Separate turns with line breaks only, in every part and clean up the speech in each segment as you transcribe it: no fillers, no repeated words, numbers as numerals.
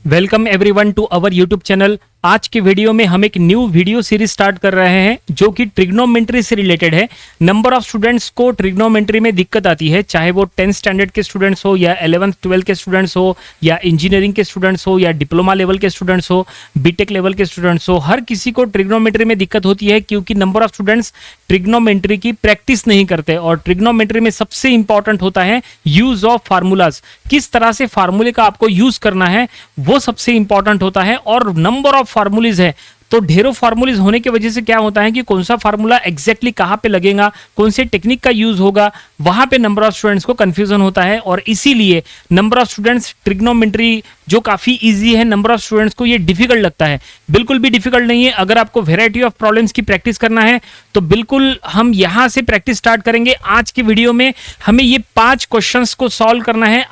Welcome everyone to our YouTube channel. आज के video में हम एक न्यू वीडियो सीरीज स्टार्ट कर रहे हैं जो कि ट्रिग्नोमेट्री से रिलेटेड है। नंबर ऑफ स्टूडेंट्स को ट्रिग्नोमेट्री में दिक्कत आती है, चाहे वो 10th स्टैंडर्ड के स्टूडेंट्स हो या 11th 12th के स्टूडेंट्स हो या इंजीनियरिंग के स्टूडेंट्स हो या डिप्लोमा लेवल के स्टूडेंट्स हो, बीटेक लेवल के स्टूडेंट्स हो। हर किसी को ट्रिग्नोमेट्री में दिक्कत होती है क्योंकि नंबर ऑफ स्टूडेंट्स ट्रिग्नोमेट्री की प्रैक्टिस नहीं करते। और ट्रिग्नोमेट्री में सबसे इंपॉर्टेंट होता है यूज ऑफ फार्मूलाज। किस तरह से फार्मूले का आपको यूज करना है वो सबसे इंपॉर्टेंट होता है। और नंबर ऑफ फार्मूलीज है तो ढेरों फार्मूलीज होने की वजह से क्या होता है कि कौन सा फार्मूला एग्जैक्टली कहां पे लगेगा, कौन से टेक्निक का यूज होगा, वहां पे नंबर ऑफ स्टूडेंट्स को कंफ्यूजन होता है। और इसीलिए नंबर ऑफ स्टूडेंट्स ट्रिग्नोमेट्री जो काफी इजी है, नंबर ऑफ स्टूडेंट्स को ये डिफिकल्ट लगता है। बिल्कुल भी डिफिकल्ट नहीं है। अगर आपको वेराइटी ऑफ प्रॉब्लम्स की प्रैक्टिस करना है तो बिल्कुल हम यहां से प्रैक्टिस स्टार्ट करेंगे। आज की वीडियो में हमें ये 5 क्वेश्चंस को सॉल्व करना है।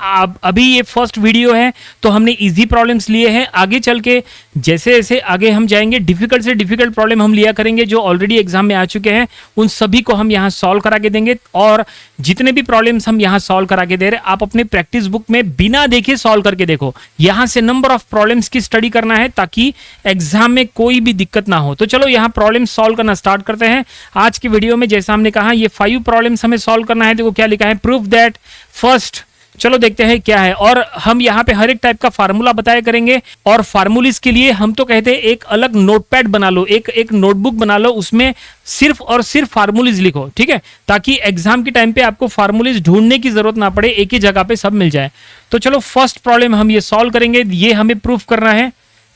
अभी ये फर्स्ट वीडियो है तो हमने इजी प्रॉब्लम्स लिए हैं। आगे चल के जैसे जैसे आगे हम जाएंगे डिफिकल्ट से डिफिकल्ट प्रॉब्लम हम लिया करेंगे जो ऑलरेडी एग्जाम में आ चुके हैं, उन सभी को हम यहाँ सॉल्व करा के देंगे। और जितने भी प्रॉब्लम्स हम यहाँ सॉल्व करा के दे रहे हैं आप अपने प्रैक्टिस बुक में बिना देखे सॉल्व करके देखो। यहाँ से नंबर ऑफ प्रॉब्लम्स की स्टडी करना है ताकि एग्जाम में कोई भी दिक्कत ना हो। तो चलो यहाँ प्रॉब्लम सॉल्व करना स्टार्ट करते हैं। आज की वीडियो में जैसा हमने कहा ये 5 प्रॉब्लम्स हमें सॉल्व करना है। देखो क्या लिखा है, प्रूफ दैट फर्स्ट। चलो देखते हैं क्या है। और हम यहाँ पे हर एक टाइप का फार्मूला बताया करेंगे। और फार्मूलिस के लिए हम तो कहते हैं एक अलग नोटपैड बना लो, एक नोटबुक बना लो, उसमें सिर्फ और सिर्फ फार्मूलिस लिखो, ठीक है, ताकि एग्जाम के टाइम पे आपको फार्मूलिस ढूंढने की जरूरत ना पड़े, एक ही जगह पे सब मिल जाए। तो चलो फर्स्ट प्रॉब्लम हम ये सॉल्व करेंगे, ये हमें प्रूफ करना है,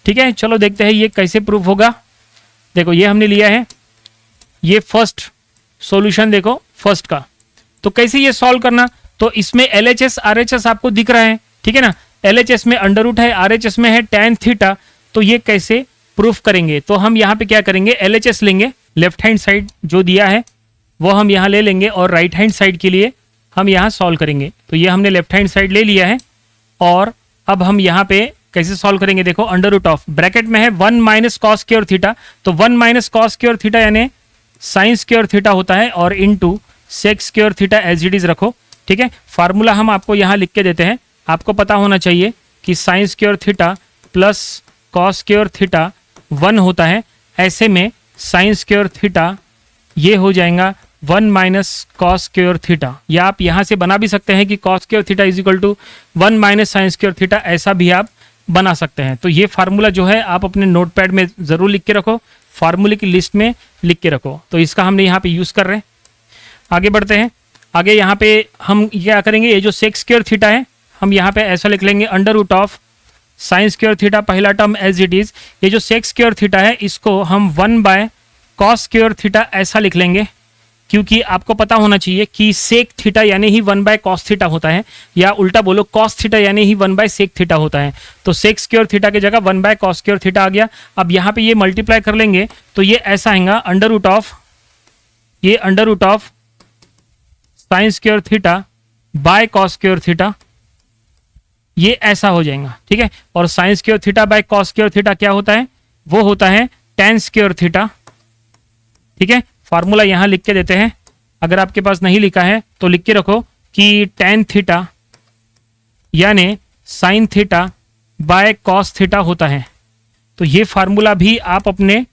ठीक है। चलो देखते हैं ये कैसे प्रूफ होगा। देखो ये हमने लिया है, ये फर्स्ट सॉल्यूशन देखो फर्स्ट का। तो कैसे ये सॉल्व करना, तो इसमें LHS RHS आपको दिख रहा है, ठीक है ना। LHS में अंडर रूट है, RHS में है tan थीटा। तो ये कैसे प्रूफ करेंगे, तो हम यहाँ पे क्या करेंगे, LHS लेंगे, लेफ्ट हैंड साइड जो दिया है वो हम यहाँ ले लेंगे और राइट हैंड साइड के लिए हम यहाँ सॉल्व करेंगे। तो ये हमने लेफ्ट हैंड साइड ले लिया है। और अब हम यहाँ पे कैसे सॉल्व करेंगे, देखो अंडर रूट ऑफ ब्रैकेट में है 1 माइनस कॉस स्क्वायर थीटा। तो 1 माइनस कॉस स्क्वायर थीटा यानी साइन स्क्वायर थीटा होता है, और into sec square theta as it is रखो, ठीक है। फार्मूला हम आपको यहाँ लिख के देते हैं। आपको पता होना चाहिए कि sine square theta plus cos square theta 1 होता है। ऐसे में साइन स्क्वायर थीटा ये हो जाएगा 1 माइनस कॉस स्क्वायर थीटा, या आप यहाँ से बना भी सकते हैं कि cos square theta is equal to 1 minus sine square theta, ऐसा भी आप बना सकते हैं। तो ये फार्मूला जो है आप अपने नोटपैड में जरूर लिख के रखो, फार्मूले की लिस्ट में लिख के रखो। तो इसका हमने यहाँ पे यूज कर रहे हैं। आगे बढ़ते हैं। आगे यहाँ पे हम क्या करेंगे, ये जो सेक स्क्वायर थीटा है हम यहाँ पे ऐसा लिख लेंगे under root of sine square theta, पहला टर्म एज इट इज। ये जो सेक स्क्वायर थीटा है इसको हम 1 बाय कॉस स्क्वायर थीटा ऐसा लिख लेंगे, क्योंकि आपको पता होना चाहिए कि सेक थीटा यानी ही 1 बाय कॉस थीटा होता है, या उल्टा बोलो कॉस थीटा यानी ही 1 बाय सेक थीटा होता है। तो सेक स्क्वायर थीटा की जगह 1 बाय कॉस स्क्वायर थीटा आ गया। अब यहाँ पे ये मल्टीप्लाई कर लेंगे तो ये ऐसा आएगा अंडर रूट ऑफ, ये under root of sine square theta by cos square theta, ये ऐसा हो जाएगा, ठीक है। और sine square theta by cos square theta क्या होता है, वो होता है tan स्क्वायर थीटा, ठीक है। फार्मूला यहां लिख के देते हैं। अगर आपके पास नहीं लिखा है तो लिख के रखो कि tan थीटा यानी sign theta by cos theta होता है। तो ये फार्मूला भी आप अपने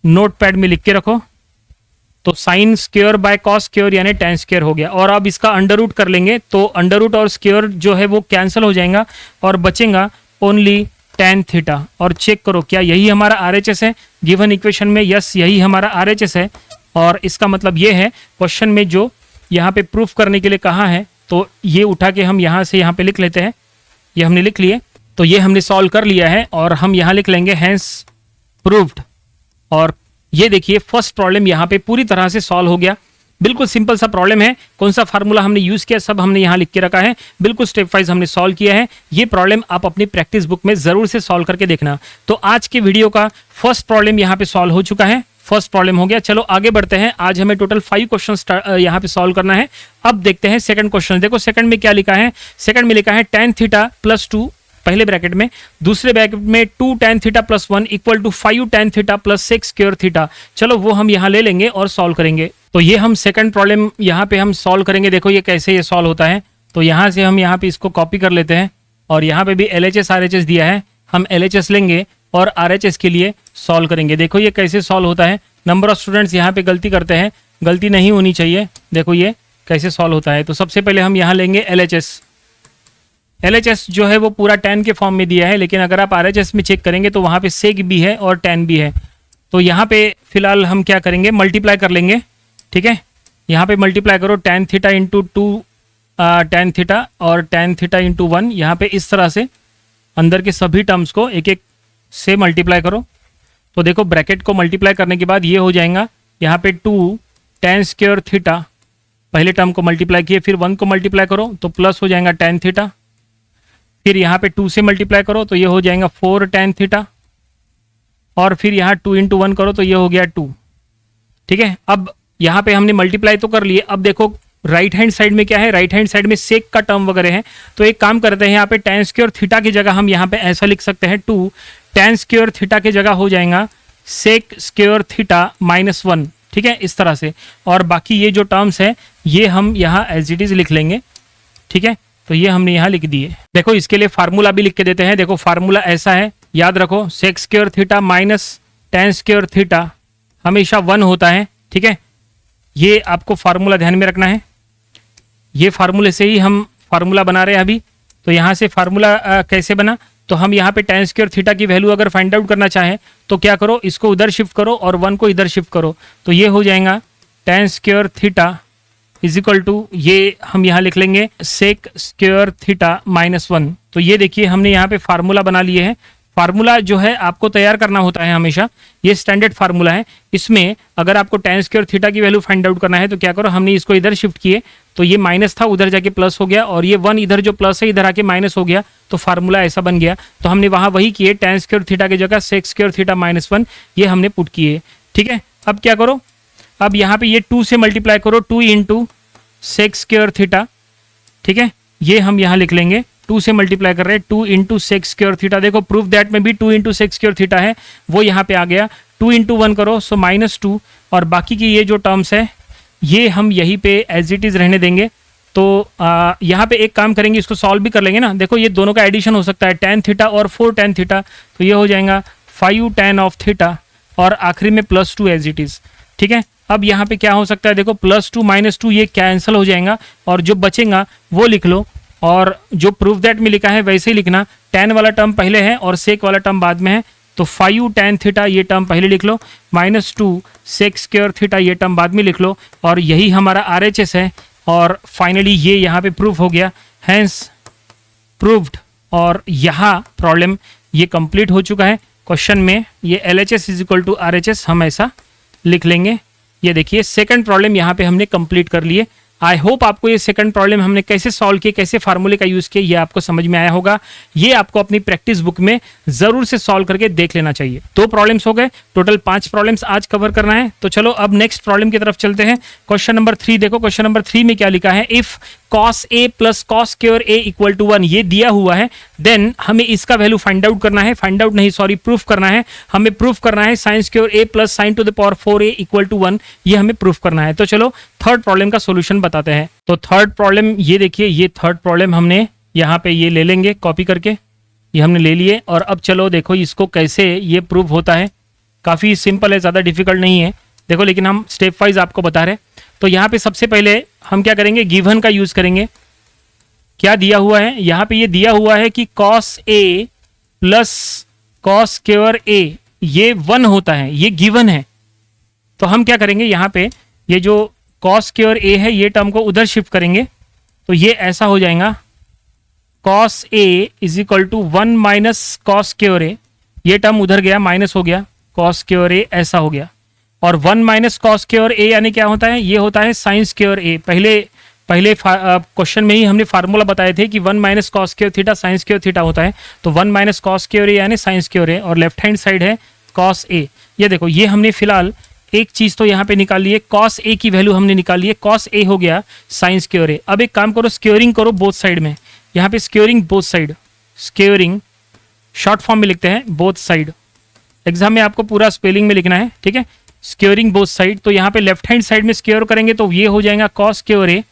नोटपैड में लिख के रखो। तो sine square by cos square यानी tan स्क्वायर हो गया। और अब इसका अंडर रूट कर लेंगे तो अंडर रूट और स्क्वायर जो है वो कैंसिल हो जाएगा और बचेगा ओनली tan थीटा। और चेक करो क्या यही हमारा RHS है गिवन इक्वेशन में, यस यही हमारा RHS है। और इसका मतलब ये है क्वेश्चन में जो यहाँ पे प्रूफ करने के लिए कहा है, तो ये उठा के हम यहाँ से यहाँ पे लिख लेते हैं। ये हमने लिख लिए, तो ये हमने सॉल्व कर लिया है और हम यहाँ लिख लेंगे हैंस प्रूव्ड। और ये देखिए फर्स्ट प्रॉब्लम यहाँ पे पूरी तरह से सॉल्व हो गया। बिल्कुल सिंपल सा प्रॉब्लम है। कौन सा फार्मूला हमने यूज किया सब हमने यहाँ लिख के रखा है, बिल्कुल स्टेप वाइज हमने सॉल्व किया है। ये प्रॉब्लम आप अपनी प्रैक्टिस बुक में जरूर से सॉल्व करके देखना। तो आज के वीडियो का फर्स्ट प्रॉब्लम यहाँ पे सॉल्व हो चुका है, फर्स्ट प्रॉब्लम हो गया। चलो आगे बढ़ते हैं। आज हमें टोटल 5 क्वेश्चन यहाँ पे सॉल्व करना है। अब देखते हैं सेकंड क्वेश्चन। देखो सेकंड में क्या लिखा है, सेकंड में लिखा है tan थीटा प्लस 2 पहले ब्रैकेट में, दूसरे ब्रैकेट में 2 tan theta plus 1 equal to 5 tan theta plus 6 square theta. चलो वो हम यहाँ ले लेंगे और सॉल्व करेंगे। तो ये हम सेकंड प्रॉब्लम यहाँ पे हम सॉल्व करेंगे। देखो ये कैसे ये सॉल्व होता है। तो यहाँ से हम यहाँ पे इसको कॉपी कर लेते हैं और यहाँ पे भी LHS RHS दिया है, हम LHS लेंगे और RHS के लिए सॉल्व करेंगे। देखो ये कैसे सॉल्व होता है। नंबर ऑफ स्टूडेंट्स यहाँ पे गलती करते हैं, गलती नहीं होनी चाहिए। देखो ये कैसे सॉल्व होता है। तो सबसे पहले हम यहाँ लेंगे LHS। LHS जो है वो पूरा tan के फॉर्म में दिया है, लेकिन अगर आप RHS में चेक करेंगे तो वहाँ पे sec भी है और tan भी है। तो यहाँ पे फिलहाल हम क्या करेंगे, मल्टीप्लाई कर लेंगे। ठीक है, यहाँ पे मल्टीप्लाई करो tan theta into 2 tan theta और tan थीटा इंटू 1। यहाँ पे इस तरह से अंदर के सभी टर्म्स को एक एक से मल्टीप्लाई करो। तो देखो ब्रैकेट को मल्टीप्लाई करने के बाद ये हो जाएगा यहाँ पे 2 tan स्क्वायर थीटा, पहले टर्म को मल्टीप्लाई किए, फिर 1 को मल्टीप्लाई करो तो प्लस हो जाएगा tan थीटा, फिर यहाँ पे 2 से मल्टीप्लाई करो तो ये हो जाएगा 4 tan थीटा, और फिर यहाँ 2 इंटू 1 करो तो ये हो गया 2। ठीक है, अब यहाँ पे हमने मल्टीप्लाई तो कर लिए। अब देखो राइट हैंड साइड में क्या है, राइट हैंड साइड में सेक का टर्म वगैरह है। तो एक काम करते हैं, यहाँ पे tan स्क्वायर थीटा की जगह हम यहाँ पे ऐसा लिख सकते हैं 2 tan स्क्वायर थीटा की जगह हो जाएगा सेक स्क्वायर थीटा -1। ठीक है, इस तरह से। और बाकी ये जो टर्म्स है ये हम यहाँ एज इट इज लिख लेंगे। ठीक है, तो ये हमने यहाँ लिख दिए। देखो इसके लिए फार्मूला भी लिख के देते हैं। देखो फार्मूला ऐसा है, याद रखो, sec square theta minus tan square theta हमेशा 1 होता है। ठीक है, ये आपको फार्मूला ध्यान में रखना है। ये फार्मूले से ही हम फार्मूला बना रहे हैं अभी। तो यहाँ से फार्मूला कैसे बना, तो हम यहाँ पे tan स्क्वायर थीटा की वैल्यू अगर फाइंड आउट करना चाहें तो क्या करो, इसको उधर शिफ्ट करो और 1 को इधर शिफ्ट करो। तो ये हो जाएगा tan square theta is equal to, ये हम यहाँ लिख लेंगे सेक स्क्वायर थीटा -1। तो ये देखिए हमने यहाँ पे फार्मूला बना लिए हैं। फार्मूला जो है आपको तैयार करना होता है हमेशा, ये स्टैंडर्ड फार्मूला है। इसमें अगर आपको tan स्क्वायर थीटा की वैल्यू फाइंड आउट करना है तो क्या करो, हमने इसको इधर शिफ्ट किए तो ये माइनस था, उधर जाके प्लस हो गया, और ये 1 इधर जो प्लस है इधर आके माइनस हो गया, तो फार्मूला ऐसा बन गया। तो हमने वहाँ वही किए, tan स्क्वायर थीटा की जगह सेक स्क्वायर थीटा -1 ये हमने पुट किए। ठीक है, अब क्या करो, अब यहाँ पे ये 2 से मल्टीप्लाई करो, 2 इंटू सेक स्क्वायर थीटा। ठीक है, ये हम यहाँ लिख लेंगे, 2 से मल्टीप्लाई कर रहे हैं, 2 इंटू सेक स्क्वायर थीटा। देखो प्रूफ दैट में भी 2 इंटू सेक स्क्वायर थीटा है, वो यहाँ पे आ गया। 2 इंटू 1 करो सो -2, और बाकी की ये जो टर्म्स है ये हम यहीं पे एज इट इज रहने देंगे। तो यहाँ पे एक काम करेंगे, इसको सॉल्व भी कर लेंगे ना। देखो ये दोनों का एडिशन हो सकता है, tan थीटा और 4 tan थीटा, तो ये हो जाएगा 5 tan ऑफ थीटा, और आखिरी में +2 एज इट इज। ठीक है, अब यहाँ पे क्या हो सकता है, देखो +2 -2 ये कैंसिल हो जाएगा, और जो बचेगा वो लिख लो, और जो प्रूफ दैट में लिखा है वैसे ही लिखना। tan वाला टर्म पहले है और सेक वाला टर्म बाद में है, तो 5 tan थीटा ये टर्म पहले लिख लो, -2 सेक स्क्वायर थीटा ये टर्म बाद में लिख लो, और यही हमारा RHS है। और फाइनली ये यहाँ पे प्रूफ हो गया, हैंस प्रूव्ड। और यहाँ प्रॉब्लम ये कंप्लीट हो चुका है। क्वेश्चन में ये LHS is equal to RHS हम ऐसा लिख लेंगे। ये देखिए सेकंड प्रॉब्लम यहाँ पे हमने कंप्लीट कर लिए। आई होप आपको ये सेकंड प्रॉब्लम हमने कैसे सॉल्व किए, कैसे फार्मूले का यूज़ किया, ये आपको समझ में आया होगा। ये आपको अपनी प्रैक्टिस बुक में ज़रूर से सॉल्व करके देख लेना चाहिए। 2 प्रॉब्लम्स हो गए, टोटल 5 प्रॉब्लम्स आज कवर करना है। तो चलो अब नेक्स्ट प्रॉब्लम की तरफ चलते हैं। क्वेश्चन नंबर 3 देखो, क्वेश्चन नंबर 3 में क्या लिखा है, if cos a plus cos square a equal to 1 ये दिया हुआ है, देन हमें इसका वैल्यू फाइंड आउट करना है, फाइंड आउट नहीं सॉरी प्रूफ करना है। हमें प्रूफ करना है sin square a plus sin to the power 4a equal to 1, ये हमें प्रूफ करना है। तो चलो थर्ड प्रॉब्लम का सोल्यूशन बताते हैं। तो थर्ड प्रॉब्लम ये देखिए, ये थर्ड प्रॉब्लम हमने यहाँ पे ये ले लेंगे कॉपी करके, ये हमने ले लिए। और अब चलो देखो इसको कैसे ये प्रूफ होता है। काफ़ी सिंपल है, ज़्यादा डिफिकल्ट नहीं है देखो, लेकिन हम स्टेप वाइज आपको बता रहे हैं। तो यहाँ पे सबसे पहले हम क्या करेंगे, गिवन का यूज करेंगे। क्या दिया हुआ है यहाँ पे, ये दिया हुआ है कि cos a plus cos square a ये 1 होता है, ये गिवन है। तो हम क्या करेंगे, यहाँ पे ये जो cos स्क्वायर a है ये टर्म को उधर शिफ्ट करेंगे, तो ये ऐसा हो जाएगा cos a is equal to 1 minus cos square a, ये टर्म उधर गया माइनस हो गया, cos स्क्वायर a ऐसा हो गया। और 1 माइनस कॉस स्क्वायर a यानी क्या होता है, ये होता है साइन स्क्वायर a। पहले क्वेश्चन में ही हमने फार्मूला बताए थे कि 1 minus cos square theta sine square theta होता है। तो 1 माइनस कॉस स्क्वायर a यानी साइन स्क्वायर a, और लेफ्ट हैंड साइड है cos a। ये देखो ये हमने फिलहाल एक चीज़ तो यहाँ पे निकाल ली है, cos a की वैल्यू हमने निकाल ली है, cos a हो गया साइन स्क्वायर a। अब एक काम करो, स्क्वेयरिंग करो बोथ साइड में। यहाँ पे squaring both side, squaring short form में लिखते हैं बोथ साइड, एग्जाम में आपको पूरा स्पेलिंग में लिखना है, ठीक है। स्क्वेयरिंग बोथ साइड, तो यहाँ पे लेफ्ट हैंड साइड में स्क्वेयर करेंगे तो ये हो जाएगा cos स्क्वेयर a,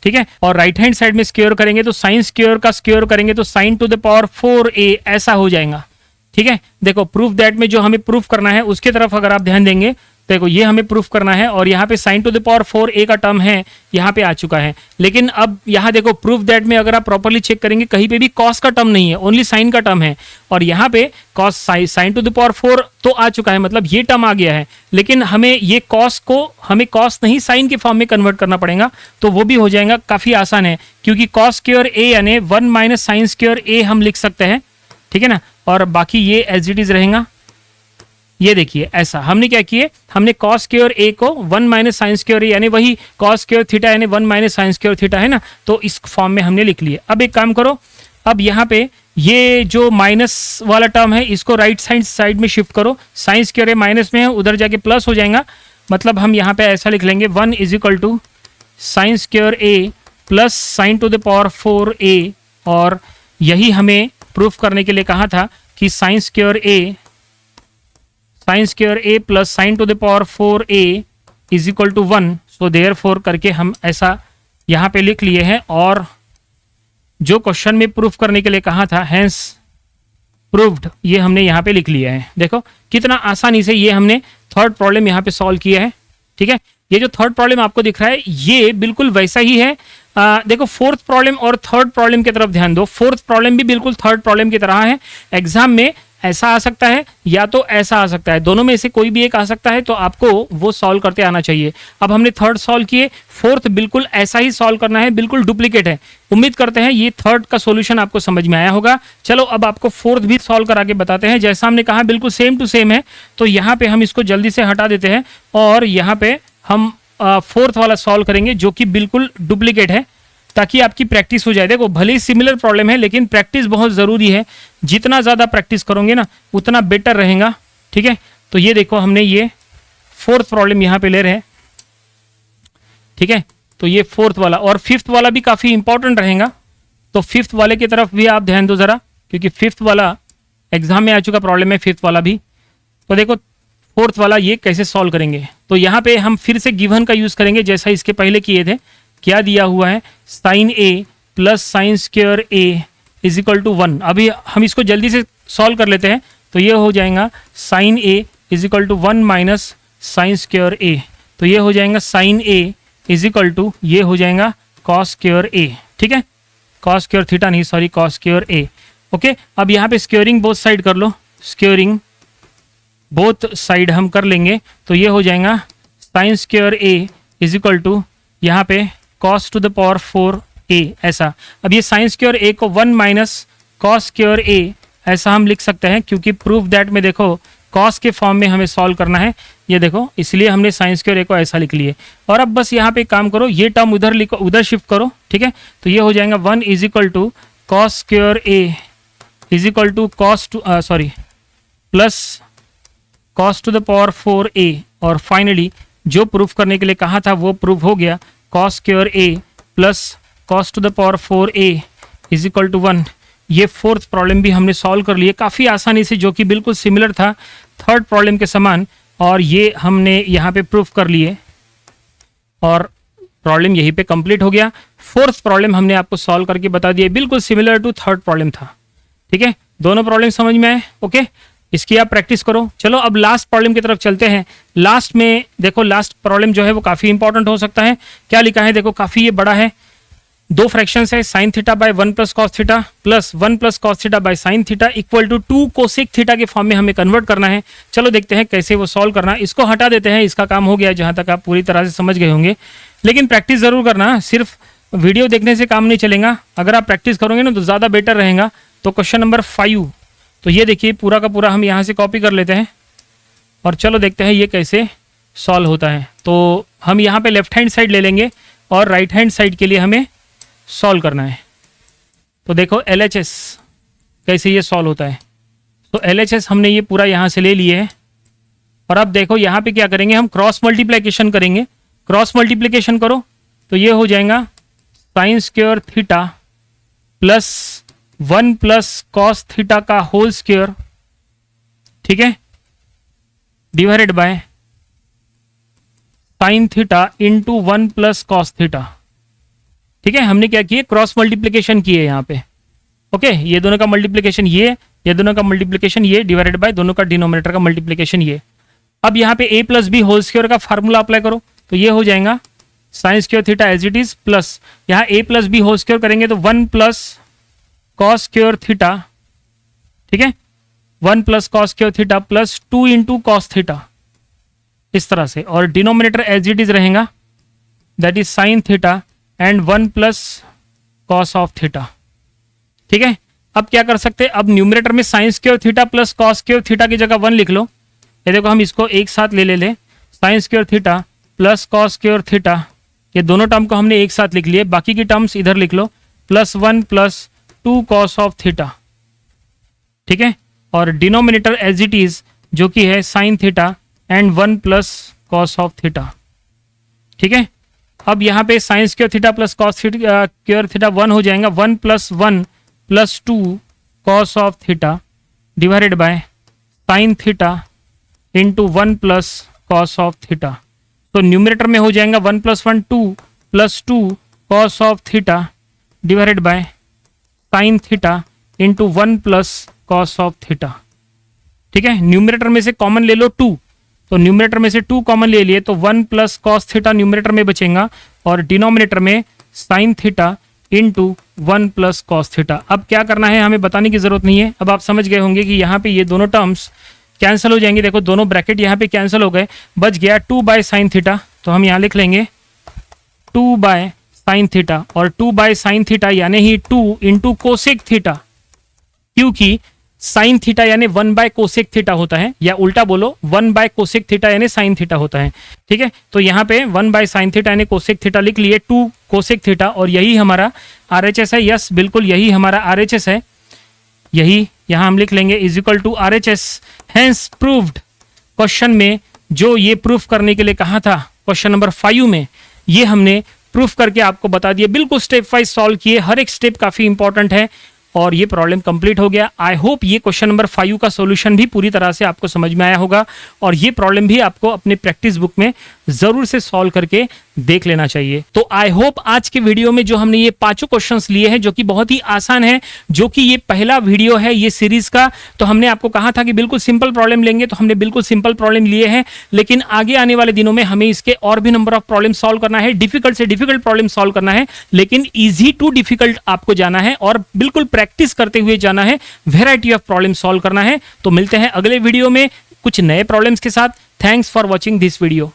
ठीक है। और राइट हैंड साइड में स्क्वेयर करेंगे तो साइन स्क्वेयर का स्क्वेयर करेंगे तो sign to the power 4a ऐसा हो जाएगा। ठीक है, देखो प्रूफ दैट में जो हमें प्रूफ करना है उसके तरफ अगर आप ध्यान देंगे, देखो ये हमें प्रूफ करना है और यहाँ पे sign to the power 4a का टर्म है, यहाँ पे आ चुका है। लेकिन अब यहाँ देखो प्रूफ दैट में अगर आप प्रॉपर्ली चेक करेंगे कहीं पे भी कॉस का टर्म नहीं है, ओनली साइन का टर्म है। और यहाँ पे cos sine to the power 4 तो आ चुका है, मतलब ये टर्म आ गया है। लेकिन हमें ये कॉस को हमें कॉस नहीं साइन के फॉर्म में कन्वर्ट करना पड़ेगा, तो वो भी हो जाएगा, काफी आसान है। क्योंकि कॉस स्क्वायर a यानी 1 माइनस साइन स्क्वायर a हम लिख सकते हैं, ठीक है ना। और बाकी ये एज इट इज रहेगा। ये देखिए ऐसा हमने क्या किए, हमने कॉस स्क्वायर a को 1 माइनस साइन स्क्वायर a यानी वही कॉस स्क्वायर थीटा यानी 1 माइनस साइन स्क्वायर थीटा है ना, तो इस फॉर्म में हमने लिख लिए। अब एक काम करो, अब यहाँ पे ये जो माइनस वाला टर्म है इसको राइट साइड में शिफ्ट करो। साइन स्क्वायर a माइनस में है, उधर जाके प्लस हो जाएगा। मतलब हम यहाँ पे ऐसा लिख लेंगे 1 is equal to sine square a plus sine to the power 4a। और यही हमें प्रूफ करने के लिए कहा था कि sine square a plus sine to the power 4a is equal to 1। So therefore करके हम ऐसा यहाँ पे लिख लिए हैं। और जो क्वेश्चन में प्रूफ करने के लिए कहा था हैंस प्रूव्ड, ये हमने यहाँ पे लिख लिया है। देखो कितना आसानी से ये हमने थर्ड प्रॉब्लम यहाँ पे सॉल्व किया है, ठीक है। ये जो थर्ड प्रॉब्लम आपको दिख रहा है ये बिल्कुल वैसा ही है। देखो फोर्थ प्रॉब्लम और थर्ड प्रॉब्लम की तरफ ध्यान दो। फोर्थ प्रॉब्लम भी बिल्कुल थर्ड प्रॉब्लम की तरह है। एग्जाम में ऐसा आ सकता है या तो ऐसा आ सकता है, दोनों में से कोई भी एक आ सकता है, तो आपको वो सॉल्व करते आना चाहिए। अब हमने थर्ड सॉल्व किए, फोर्थ बिल्कुल ऐसा ही सॉल्व करना है, बिल्कुल डुप्लीकेट है। उम्मीद करते हैं ये थर्ड का सॉल्यूशन आपको समझ में आया होगा। चलो अब आपको फोर्थ भी सॉल्व करा के बताते हैं। जैसा हमने कहा बिल्कुल सेम टू सेम है, तो यहाँ पे हम इसको जल्दी से हटा देते हैं और यहाँ पे हम फोर्थ वाला सॉल्व करेंगे जो कि बिल्कुल डुप्लीकेट है, ताकि आपकी प्रैक्टिस हो जाए। देखो भले ही सिमिलर प्रॉब्लम है लेकिन प्रैक्टिस बहुत ज़रूरी है। जितना ज़्यादा प्रैक्टिस करोगे ना उतना बेटर रहेगा, ठीक है। तो ये देखो हमने ये फोर्थ प्रॉब्लम यहाँ पे ले रहे हैं, ठीक है। तो ये फोर्थ वाला और फिफ्थ वाला भी काफ़ी इंपॉर्टेंट रहेगा। तो फिफ्थ वाले की तरफ भी आप ध्यान दो ज़रा, क्योंकि फिफ्थ वाला एग्जाम में आ चुका प्रॉब्लम है, फिफ्थ वाला भी। तो देखो फोर्थ वाला ये कैसे सॉल्व करेंगे, तो यहाँ पे हम फिर से गिवन का यूज़ करेंगे जैसा इसके पहले किए थे। क्या दिया हुआ है, sine a plus sine square a is equal to 1। अभी हम इसको जल्दी से सॉल्व कर लेते हैं। तो ये हो जाएगा sine a is equal to 1 minus sine square a। तो ये हो जाएगा sine a is equal to, ये हो जाएगा कॉस स्क्वायर a, ठीक है। कॉस स्क्वायर थीटा नहीं, sorry cos square a। Okay, अब यहाँ पे स्क्वेयरिंग बोथ साइड कर लो, स्क्वेयरिंग बोथ साइड हम कर लेंगे। तो ये हो जाएगा sine square a is equal to यहाँ पे cos to the power 4a ऐसा। अब ये साइन स्क्वायर a को 1 माइनस कॉस स्क्वायर a ऐसा हम लिख सकते हैं, क्योंकि प्रूफ दैट में देखो कॉस के फॉर्म में हमें सॉल्व करना है। ये देखो इसलिए हमने साइन स्क्वायर a को ऐसा लिख लिए। और अब बस यहाँ पे काम करो, ये टर्म उधर लिखो, उधर शिफ्ट करो, ठीक है। तो ये हो जाएगा 1 is equal to cos square a is equal to cos two plus cos to the power 4a। और फाइनली जो प्रूफ करने के लिए कहा था वो प्रूफ हो गया, cos square a plus cos to the power 4a is equal to 1। ये फोर्थ प्रॉब्लम भी हमने सॉल्व कर लिए काफ़ी आसानी से, जो कि बिल्कुल सिमिलर था थर्ड प्रॉब्लम के समान। और ये हमने यहाँ पे प्रूफ कर लिए और प्रॉब्लम यहीं पे कंप्लीट हो गया। फोर्थ प्रॉब्लम हमने आपको सॉल्व करके बता दिया, बिल्कुल सिमिलर टू थर्ड प्रॉब्लम था, ठीक है। दोनों प्रॉब्लम समझ में आए, ओके। इसकी आप प्रैक्टिस करो। चलो अब लास्ट प्रॉब्लम की तरफ चलते हैं। लास्ट में देखो, लास्ट प्रॉब्लम जो है वो काफ़ी इंपॉर्टेंट हो सकता है। क्या लिखा है देखो, काफ़ी ये बड़ा है। दो फ्रैक्शंस है, sine theta by 1 plus cos theta plus 1 plus cos theta by sine theta equal to 2 cosec theta के फॉर्म में हमें कन्वर्ट करना है। चलो देखते हैं कैसे वो सॉल्व करना है। इसको हटा देते हैं, इसका काम हो गया जहाँ तक आप पूरी तरह से समझ गए होंगे। लेकिन प्रैक्टिस ज़रूर करना, सिर्फ वीडियो देखने से काम नहीं चलेगा। अगर आप प्रैक्टिस करोगे ना तो ज़्यादा बेटर रहेगा। तो क्वेश्चन नंबर 5, तो ये देखिए पूरा का पूरा हम यहाँ से कॉपी कर लेते हैं और चलो देखते हैं ये कैसे सॉल्व होता है। तो हम यहाँ पे लेफ्ट हैंड साइड ले लेंगे और राइट हैंड साइड के लिए हमें सॉल्व करना है। तो देखो LHS कैसे ये सॉल्व होता है। तो LHS हमने ये पूरा यहाँ से ले लिए है और अब देखो यहाँ पे क्या करेंगे, हम क्रॉस मल्टीप्लिकेशन करेंगे। क्रॉस मल्टीप्लिकेशन करो तो ये हो जाएगा sine square theta plus 1 plus cos theta का होल स्क्वायर, ठीक है, divided by sine theta into 1 plus cos theta, ठीक है। हमने क्या किए, क्रॉस मल्टीप्लिकेशन किए यहाँ पे, ओके। ये दोनों का मल्टीप्लिकेशन, ये ये दोनों का मल्टीप्लीकेशन ये डिवाइडेड बाय दोनों का डिनोमिनेटर का मल्टीप्लीकेशन ये। अब यहाँ पे A plus B whole square का फार्मूला अप्लाई करो तो ये हो जाएगा sine square theta as it is plus यहाँ A plus B whole square करेंगे तो 1 प्लस कॉस स्क्वायर थीटा, ठीक है, 1 plus cos square theta plus 2 into cos theta इस तरह से, और डिनोमिनेटर एज इट इज रहेगा that is sine theta and 1 plus cos of theta, ठीक है। अब क्या कर सकते हैं, अब न्यूमरेटर में sign square theta plus cos square theta की जगह 1 लिख लो। ये देखो हम इसको एक साथ ले sign square theta plus cos square theta, ये दोनों टर्म को हमने एक साथ लिख लिए, बाकी की टर्म्स इधर लिख लो plus 1 plus 2 cos of theta, ठीक है, और डिनोमिनेटर एज इट इज जो कि है sine theta and 1 plus cos of theta, ठीक है। अब यहाँ पे sign square theta plus cos square theta 1 हो जाएगा, 1 plus 2 cos of theta divided by sine theta into 1 plus cos of theta. तो न्यूमरेटर में हो जाएगा 1 plus 1 2 plus 2 cos of theta divided by sine theta into 1 plus cos of theta, ठीक है। Numerator में से कॉमन ले लो 2, तो न्यूमरेटर में से 2 कॉमन ले लिए तो 1 प्लस कॉस थीटा न्यूमरेटर में बचेगा और डिनोमिनेटर में sine theta into 1 plus cos theta. अब क्या करना है हमें बताने की जरूरत नहीं है, अब आप समझ गए होंगे कि यहाँ पे ये दोनों टर्म्स कैंसिल हो जाएंगे। देखो दोनों ब्रैकेट यहाँ पे कैंसिल हो गए, बच गया 2 बाय साइन थीटा, तो हम यहाँ लिख लेंगे 2 बाय साइन थीटा, और 2 बाय साइन थीटा यानी ही 2 इंटू कोसेक थीटा, क्योंकि साइन थीटा यानी 1 बाय कोसेक थीटा होता है, या उल्टा बोलो 1 बाय कोसेक थीटा यानी साइन थीटा होता है, ठीक है। तो यहाँ पे 1 बाय साइन थीटा यानी कोसेक थीटा लिख लिए, 2 कोसेक थीटा, और यही हमारा RHS है। यस बिल्कुल यही हमारा RHS है, यही यहाँ हम लिख लेंगे is equal to RHS। Hence proved, question में जो ये प्रूफ करने के लिए कहा था क्वेश्चन नंबर 5 में, ये हमने प्रूफ करके आपको बता दिया, बिल्कुल स्टेप वाइज सॉल्व किए, हर एक स्टेप काफी इंपॉर्टेंट है और ये प्रॉब्लम कंप्लीट हो गया। आई होप ये क्वेश्चन नंबर 5 का सॉल्यूशन भी पूरी तरह से आपको समझ में आया होगा और ये प्रॉब्लम भी आपको अपने प्रैक्टिस बुक में जरूर से सॉल्व करके देख लेना चाहिए। तो आई होप आज के वीडियो में जो हमने ये 5 क्वेश्चंस लिए हैं जो कि बहुत ही आसान है, जो कि ये पहला वीडियो है ये सीरीज का, तो हमने आपको कहा था कि बिल्कुल सिंपल प्रॉब्लम लेंगे, तो हमने बिल्कुल सिंपल प्रॉब्लम लिए हैं, लेकिन आगे आने वाले दिनों में हमें इसके और भी नंबर ऑफ प्रॉब्लम सॉल्व करना है, डिफिकल्ट से डिफिकल्ट प्रॉब्लम सॉल्व करना है, लेकिन ईजी टू डिफिकल्ट आपको जाना है और बिल्कुल प्रैक्टिस करते हुए जाना है, वेराइटी ऑफ प्रॉब्लम सॉल्व करना है। तो मिलते हैं अगले वीडियो में कुछ नए प्रॉब्लम्स के साथ। Thanks for watching this video.